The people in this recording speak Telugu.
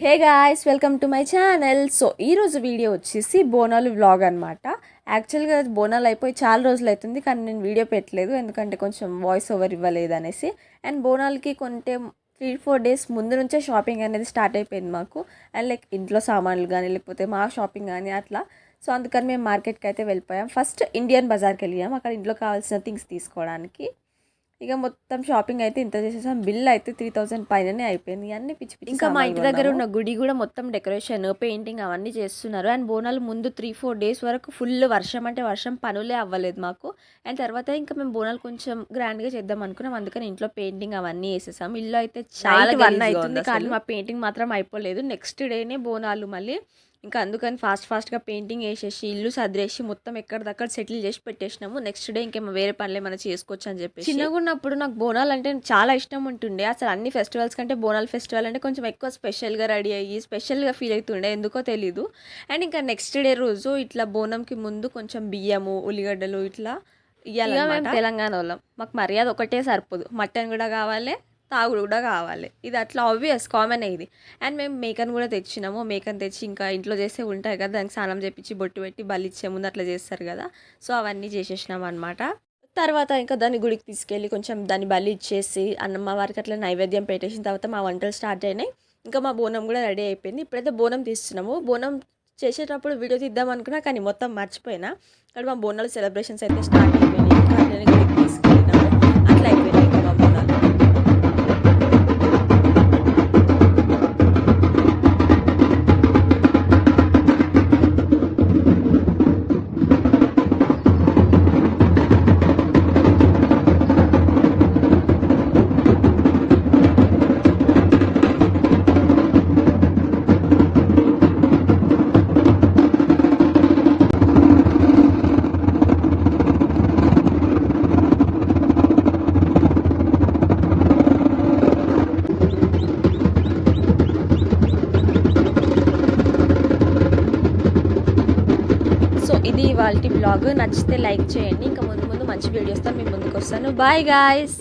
Hey guys, welcome to my channel. So ఈరోజు వీడియో వచ్చేసి బోనాలు వ్లాగ్ అనమాట. యాక్చువల్గా బోనాలు అయిపోయి చాలా రోజులు అవుతుంది, కానీ నేను వీడియో పెట్టలేదు ఎందుకంటే కొంచెం వాయిస్ ఓవర్ ఇవ్వలేదు అనేసి. అండ్ బోనాలకి కొంటే 3-4 డేస్ ముందు నుంచే షాపింగ్ అనేది స్టార్ట్ అయిపోయింది మాకు. అండ్ లైక్ ఇంట్లో సామాన్లు కానీ లేకపోతే మా షాపింగ్ కానీ అట్లా. సో అందుకని మేము మార్కెట్కి అయితే వెళ్ళిపోయాం. ఫస్ట్ ఇండియన్ బజార్కి వెళ్ళాం, అక్కడ ఇంట్లో కావాల్సిన థింగ్స్ తీసుకోవడానికి. ఇక మొత్తం షాపింగ్ అయితే ఇంత చేసేసాం. బిల్ అయితే 3000 పైననే అయిపోయింది. అన్ని పిచ్చి పిచ్చి. ఇంకా మా ఇంటి దగ్గర ఉన్న గుడి కూడా మొత్తం డెకరేషన్, పెయింటింగ్ అవన్నీ చేస్తున్నారు. అండ్ బోనాలు ముందు 3-4 డేస్ వరకు ఫుల్ వర్షం అంటే వర్షం, పనులే అవ్వలేదు మాకు. అండ్ తర్వాత ఇంకా మేము బోనాలు కొంచెం గ్రాండ్గా చేద్దాం అనుకున్నాం, అందుకని ఇంట్లో పెయింటింగ్ అవన్నీ వేసేసాం. ఇల్లు అయితే చాలా వన్ అవుతుంది, కానీ మా పెయింటింగ్ మాత్రం అయిపోలేదు. నెక్స్ట్ డేనే బోనాలు మళ్ళీ. ఇంకా అందుకని ఫాస్ట్గా పెయింటింగ్ వేసేసి ఇల్లు సదిరేసి మొత్తం ఎక్కడిదక్కడ సెటిల్ చేసి పెట్టేసినాము. నెక్స్ట్ డే ఇంకేమో వేరే పనులు ఏమైనా చేసుకోవచ్చు అని చెప్పి. చిన్నగా ఉన్నప్పుడు నాకు బోనాలు అంటే చాలా ఇష్టం ఉంటుండే. అసలు అన్ని ఫెస్టివల్స్ కంటే బోనాలు ఫెస్టివల్ అంటే కొంచెం ఎక్కువ స్పెషల్గా రెడీ అయ్యి స్పెషల్గా ఫీల్ అవుతుండే, ఎందుకో తెలీదు. అండ్ ఇంకా నెక్స్ట్ డే రోజు ఇట్లా బోనంకి ముందు కొంచెం బియ్యము, ఉల్లిగడ్డలు ఇట్లా ఇవ్వాలి. మేము తెలంగాణ వాళ్ళం, మాకు మర్యాద ఒకటే సరిపోదు, మటన్ కూడా కావాలి, తాగుడు కూడా కావాలి. ఇది అట్లా ఆబ్వియస్ కామన్ ఇది. అండ్ మేము మేకను కూడా తెచ్చినాము. మేకను తెచ్చి ఇంకా ఇంట్లో చేస్తే ఉంటాయి కదా, దానికి స్నానం చేపించి బొట్టు పెట్టి బలి ఇచ్చే ముందు అట్లా చేస్తారు కదా. సో అవన్నీ చేసేసినాం అనమాట. తర్వాత ఇంకా దాన్ని గుడికి తీసుకెళ్ళి కొంచెం దాన్ని బలి ఇచ్చేసి అన్నమ్మ వారికి అట్లా నైవేద్యం పెట్టేసిన తర్వాత మా వంటలు స్టార్ట్ అయినాయి. ఇంకా మా బోనం కూడా రెడీ అయిపోయింది. ఇప్పుడైతే బోనం తీస్తున్నాము. బోనం చేసేటప్పుడు వీడియో తీద్దాం అనుకున్నా, కానీ మొత్తం మర్చిపోయినా. అక్కడ మా బోనాలు సెలబ్రేషన్స్ అయితే స్టార్ట్ అయిపోయినాయి. ఇంకా గుడికి తీసుకెళ్ళినాము. అట్లా అయిపోయినాయి ఇంకా మా బోనాలు. ఇది ఇవాల్టి బ్లాగ్. నచ్చితే లైక్ చేయండి. ఇంకా ముందు మంచి వీడియోస్తో మీ ముందుకు వస్తాను. Bye guys.